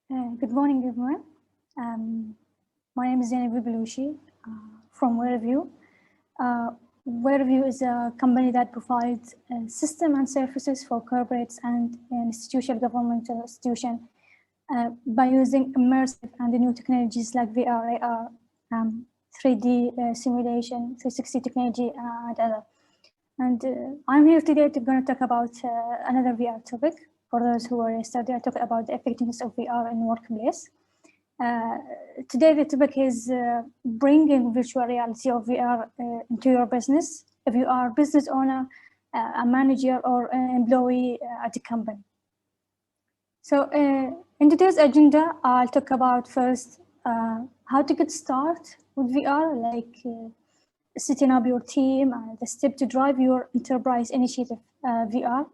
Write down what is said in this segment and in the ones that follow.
Good morning, everyone. My name is Zainab Al Balushi from WhereView. WhereView is a company that provides systems and services for corporates and institutional governmental institutions by using immersive and new technologies like VR, AR, 3D simulation, 360 technology, and other. And I'm here today to talk about another VR topic. For those who are interested, I talk about the effectiveness of VR in workplace. Today, the topic is bringing virtual reality of VR into your business. If you are a business owner, a manager, or an employee at a company. So in today's agenda, I'll talk about first how to get started with VR, like setting up your team, the step to drive your enterprise initiative VR.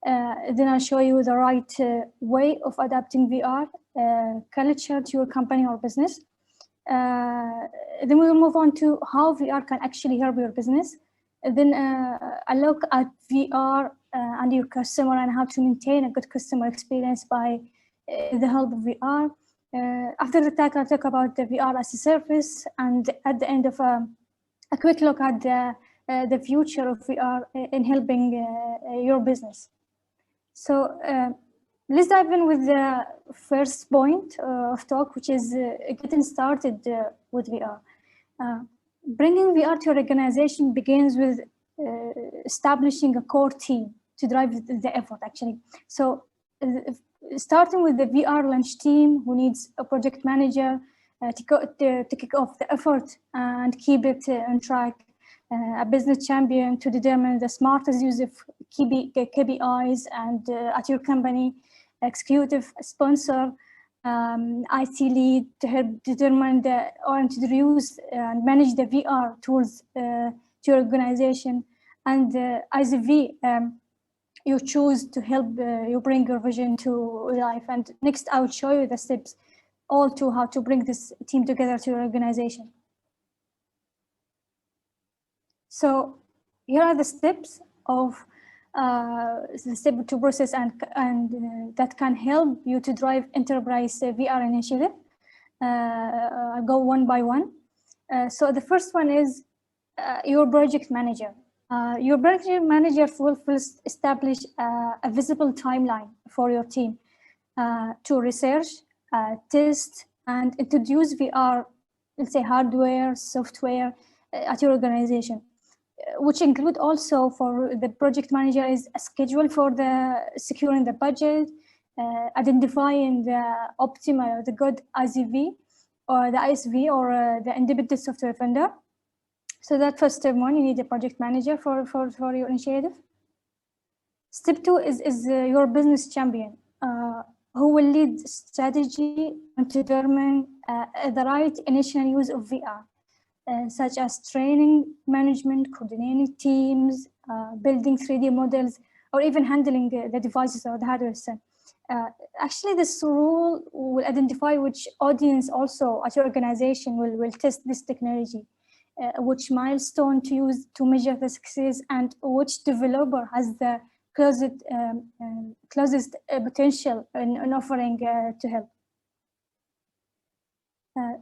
Then I'll show you the right way of adapting VR culture to your company or business. Then we will move on to how VR can actually help your business. Then I look at VR and your customer and how to maintain a good customer experience by the help of VR. After the talk, I'll talk about the VR as a service, and at the end of a quick look at the future of VR in helping your business. So let's dive in with the first point of talk, which is getting started with VR. Bringing VR to your organization begins with establishing a core team to drive the effort, actually. So starting with the VR launch team, who needs a project manager to kick off the effort and keep it on track, a business champion to determine the smartest use of KPIs and at your company, executive sponsor, IT lead to help determine or introduce and manage the VR tools to your organization, and as a V, you choose to help you bring your vision to life. And next, I will show you the steps all to how to bring this team together to your organization. So here are the steps of the step to process and that can help you to drive enterprise VR initiative. I'll go one by one. So the first one is your project manager. Your project manager will first establish a visible timeline for your team to research, test, and introduce VR, let's say hardware, software at your organization, which include also for the project manager is a schedule for the securing the budget, identifying the optimal, the good ISV or the ISV or the independent software vendor. So that first step one, you need a project manager for your initiative. Step two is your business champion, who will lead strategy and determine the right initial use of VR. Such as training, management, coordinating teams, building 3D models, or even handling the devices or the hardware itself. Actually, this role will identify which audience also at your organization will test this technology, which milestone to use to measure the success, and which developer has the closest potential in offering to help.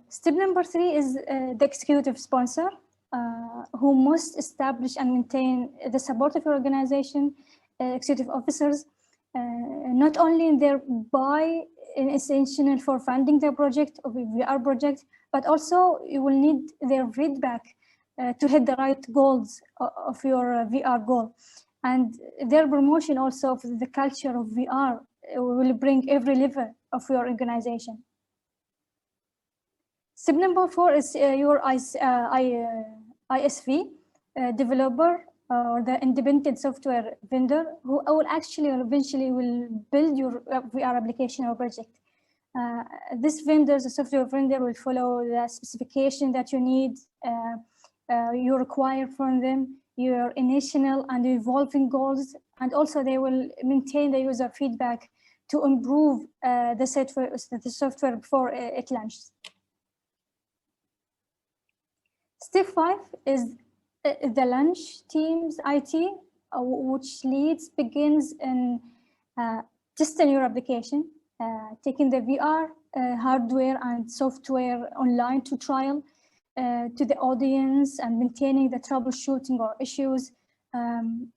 Step number three is the executive sponsor, who must establish and maintain the support of your organization, executive officers, not only in their essential for funding their project or VR project, but also you will need their feedback to hit the right goals of your VR goal. And their promotion also of the culture of VR will bring every level of your organization. Step number four is your ISV, developer or the independent software vendor, who will actually or eventually will build your VR application or project. This vendor, the software vendor, will follow the specification that you need, you require from them, your initial and evolving goals, and also they will maintain the user feedback to improve the software before it launches. Step five is the launch team's IT, which begins in testing your application, taking the VR hardware and software online to trial to the audience and maintaining the troubleshooting or issues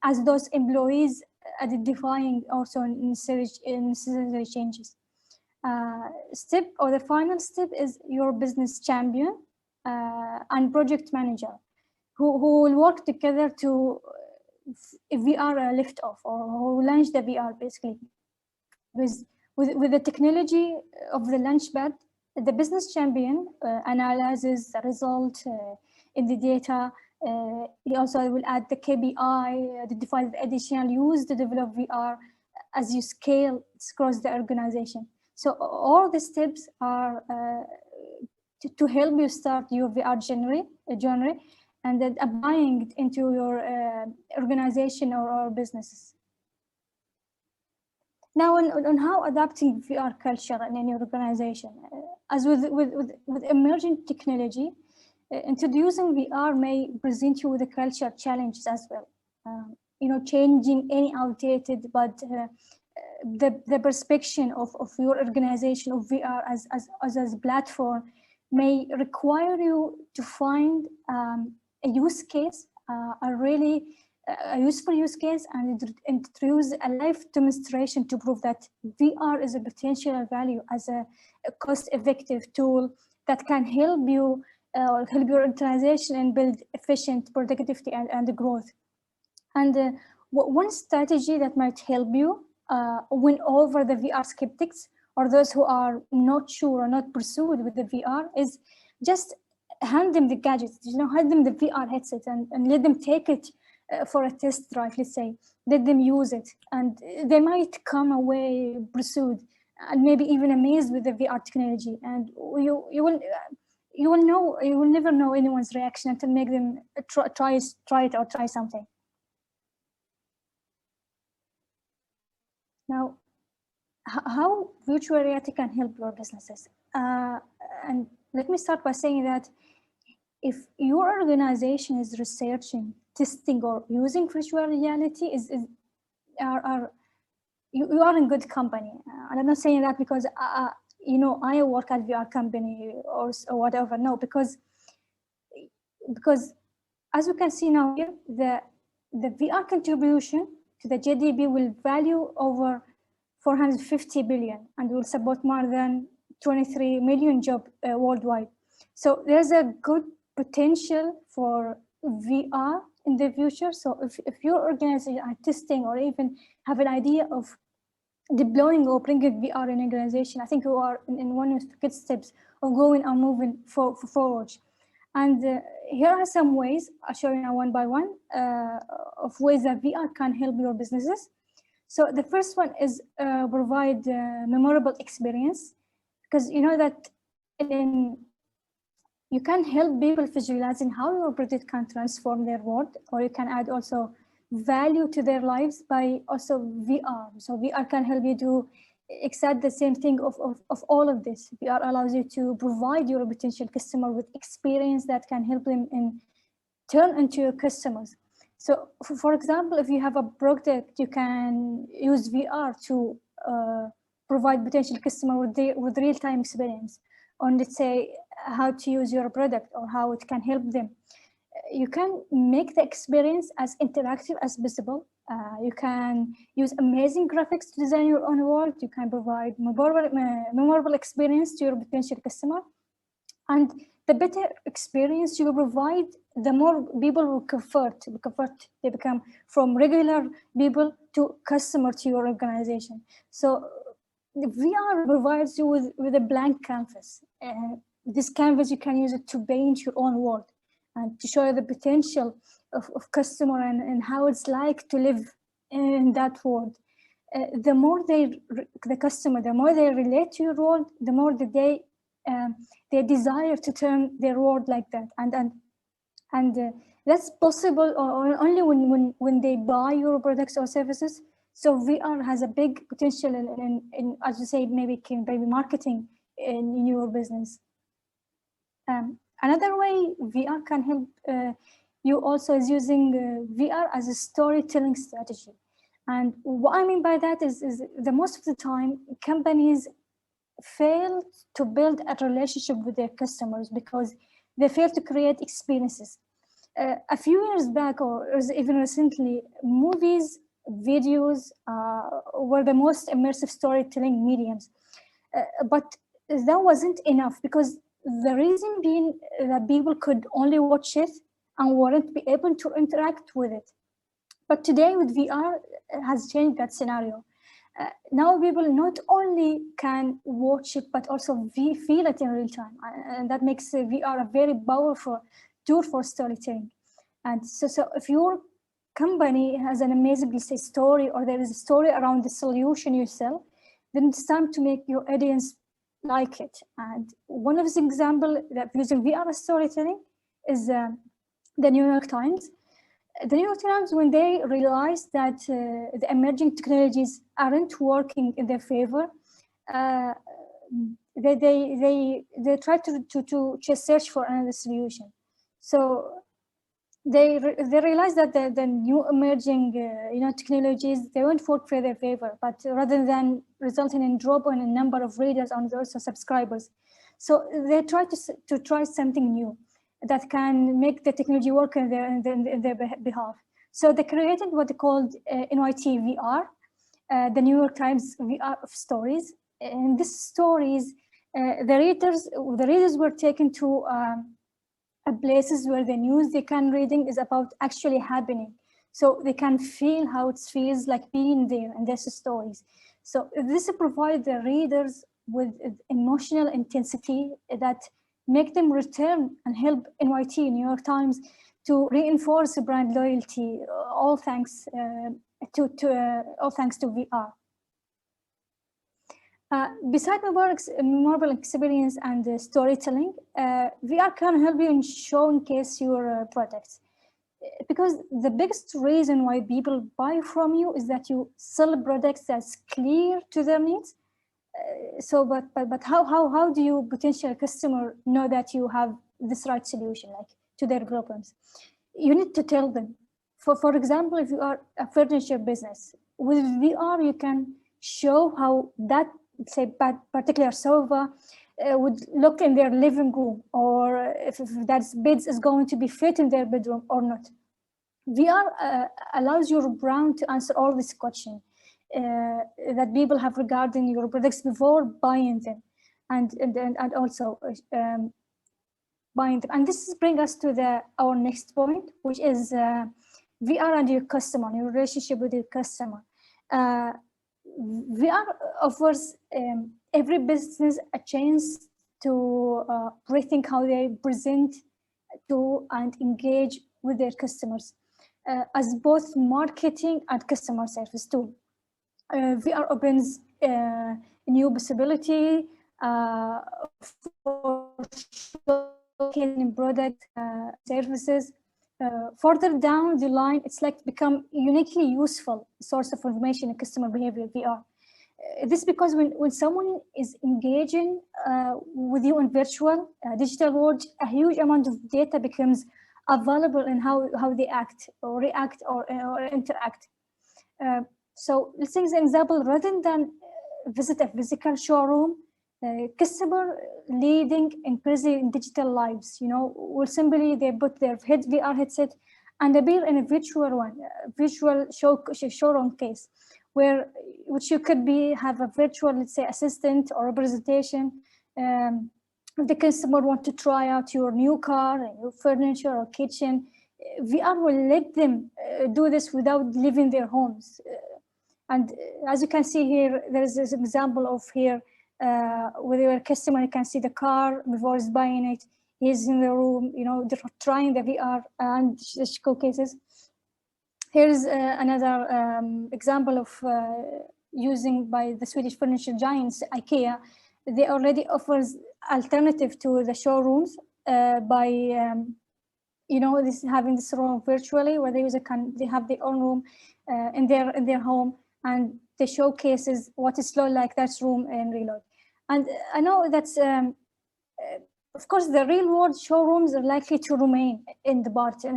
as those employees identifying also necessary changes. Step or the final step is your business champion and project manager who will work together to VR lift off or who launch the VR basically. With the technology of the launchpad, the business champion analyzes the result in the data. He also will add the KPI, identify the additional use to develop VR as you scale across the organization. So all the steps are to help you start your VR journey and then applying it into your organization or businesses. Now, on how adapting VR culture in your organization, as with emerging technology, introducing VR may present you with a culture challenges as well. Changing any outdated, but the perception of your organization of VR as a platform may require you to find a use case, a useful use case, and introduce a live demonstration to prove that VR is a potential value as a cost-effective tool that can help you or help your organization and build efficient productivity and growth. And one strategy that might help you win over the VR skeptics or those who are not sure or not pursued with the VR is just hand them the gadgets, hand them the VR headset and let them take it for a test drive, let's say. Let them use it and they might come away pursued and maybe even amazed with the VR technology. And you will never know anyone's reaction until make them try it or try something. Now, how virtual reality can help your businesses? And let me start by saying that if your organization is researching, testing, or using virtual reality, you are in good company. And I'm not saying that because I work at VR company or whatever. No, because as you can see now here, the VR contribution to the GDP will value over 450 billion and will support more than 23 million jobs worldwide. So there's a good potential for VR in the future. So if your organization are testing or even have an idea of deploying or bringing VR in an organization, I think you are in one of the good steps of going and moving forward. And here are some ways, I'll show you now one by one, of ways that VR can help your businesses. So the first one is provide memorable experience, because you know that you can help people visualizing how your product can transform their world, or you can add also value to their lives by also VR. So VR can help you to exact the same thing of all of this. VR allows you to provide your potential customer with experience that can help them turn into your customers. So for example, if you have a product, you can use VR to provide potential customer with real-time experience on, let's say, how to use your product or how it can help them. You can make the experience as interactive as possible. You can use amazing graphics to design your own world. You can provide memorable experience to your potential customer. And the better experience you provide, the more people will convert. They become from regular people to customer to your organization. So the VR provides you with a blank canvas. This canvas, you can use it to paint your own world and to show you the potential of customer and how it's like to live in that world. The more the customer, the more they relate to your world, the more they desire to turn their world like that. And that's possible only when they buy your products or services. So VR has a big potential in as you say, maybe marketing in your business. Another way VR can help you also is using VR as a storytelling strategy. And what I mean by that is the most of the time companies fail to build a relationship with their customers because they fail to create experiences. A few years back, or even recently, movies, videos were the most immersive storytelling mediums. But that wasn't enough, because the reason being that people could only watch it and weren't be able to interact with it. But today with VR has changed that scenario. Now people not only can watch it, but also feel it in real time. And that makes VR a very powerful tool for storytelling. And so if your company has an amazing, say, story, or there is a story around the solution you sell, then it's time to make your audience like it. And one of the examples that using VR storytelling is the New York Times. The New York Times, when they realized that the emerging technologies aren't working in their favor, uh, they tried to just search for another solution. So they realized that the new emerging technologies, they won't work for their favor, but rather than resulting in drop in a number of readers and also subscribers. So they tried to try something new that can make the technology work in their behalf. So they created what they called NYT VR, the New York Times VR of stories. In these stories, the readers were taken to places where the news they can reading is about actually happening. So they can feel how it feels like being there in these stories. So this provides the readers with emotional intensity that make them return and help NYT, New York Times, to reinforce brand loyalty, all thanks to VR. Beside memorable experience and storytelling, VR can help you in showcase your products. Because the biggest reason why people buy from you is that you sell products that's clear to their needs. But how do you potential customer know that you have this right solution, like to their problems? You need to tell them. For example, if you are a furniture business, with VR you can show how that, say, particular sofa would look in their living room, or if that bed is going to be fit in their bedroom or not. VR allows your brand to answer all these questions that people have regarding your products before buying them, and also buying them. And this brings us to our next point, which is VR and your customer, your relationship with your customer. VR offers every business a chance to rethink how they present to and engage with their customers as both marketing and customer service tool. VR opens new possibility for showcasing product services. Further down the line, it's like become uniquely useful source of information in customer behavior VR. This because when someone is engaging with you in virtual digital world, a huge amount of data becomes available in how they act or react or interact. So let's take an example. Rather than visit a physical showroom, customer leading in digital lives, will simply they put their VR headset and appear in a virtual showroom case, which you could have a virtual, let's say, assistant or representation. If the customer want to try out your new car, new furniture or kitchen, VR will let them do this without leaving their homes. And as you can see here, there is this example of here where your customer can see the car before he's buying it. He's in the room, they're trying the VR and showcases. Here's another example of using by the Swedish furniture giants, IKEA. They already offers alternative to the showrooms by having this room virtually, where the user they have their own room in their home, and they showcases what is like that room in real life. And I know that's of course the real world showrooms are likely to remain in the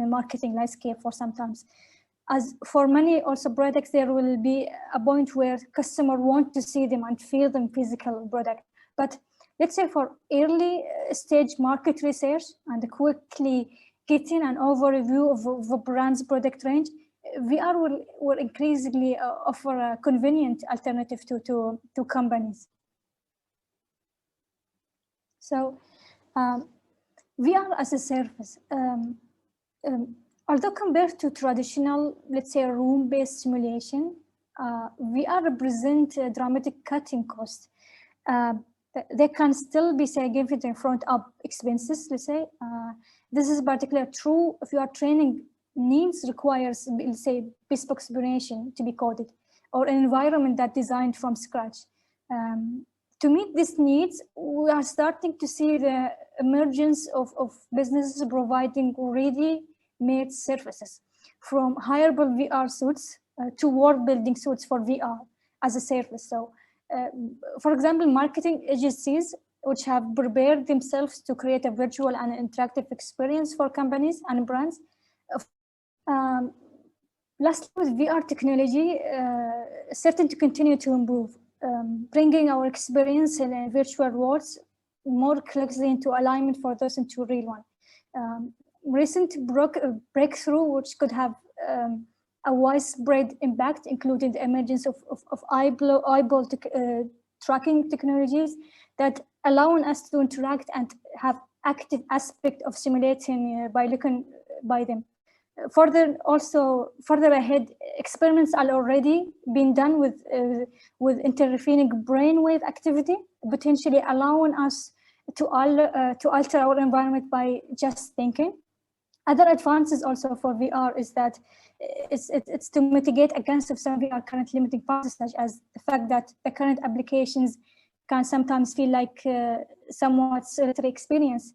marketing landscape for some times. as for many also products, there will be a point where customer want to see them and feel them physical product. But let's say for early stage market research and quickly getting an overview of a brand's product range, VR will increasingly offer a convenient alternative to companies. So VR as a service, although compared to traditional, let's say, room-based simulation, VR represent a dramatic cut in cost. There can still be significant front-up expenses, let's say. This is particularly true if your training needs requires, let's say, bespoke simulation to be coded, or an environment that designed from scratch. To meet these needs, we are starting to see the emergence of businesses providing ready-made services, from hireable VR suits to world-building suits for VR as a service. So, for example, marketing agencies which have prepared themselves to create a virtual and interactive experience for companies and brands. Lastly, with VR technology, certain to continue to improve, bringing our experience in virtual worlds more closely into alignment for those into real one. Recent breakthrough, which could have a widespread impact, including the emergence of eyeball tracking technologies that allowing us to interact and have active aspect of simulating by looking by them. Further ahead, experiments are already being done with interfering brainwave activity, potentially allowing us to alter our environment by just thinking. Other advances also for VR is that it's to mitigate against some VR current limiting factors, such as the fact that the current applications can sometimes feel like somewhat solitary experience.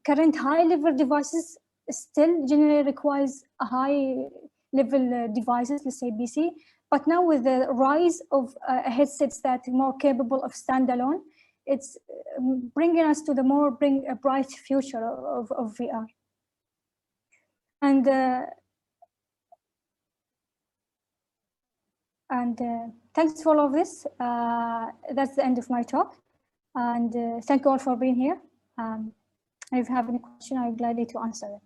Current high-level devices still generally requires a high-level devices, let's say PC, but now with the rise of headsets that are more capable of standalone, it's bringing us to a bright future of VR. And thanks for all of this. That's the end of my talk. And thank you all for being here. If you have any question, I'm glad to answer it.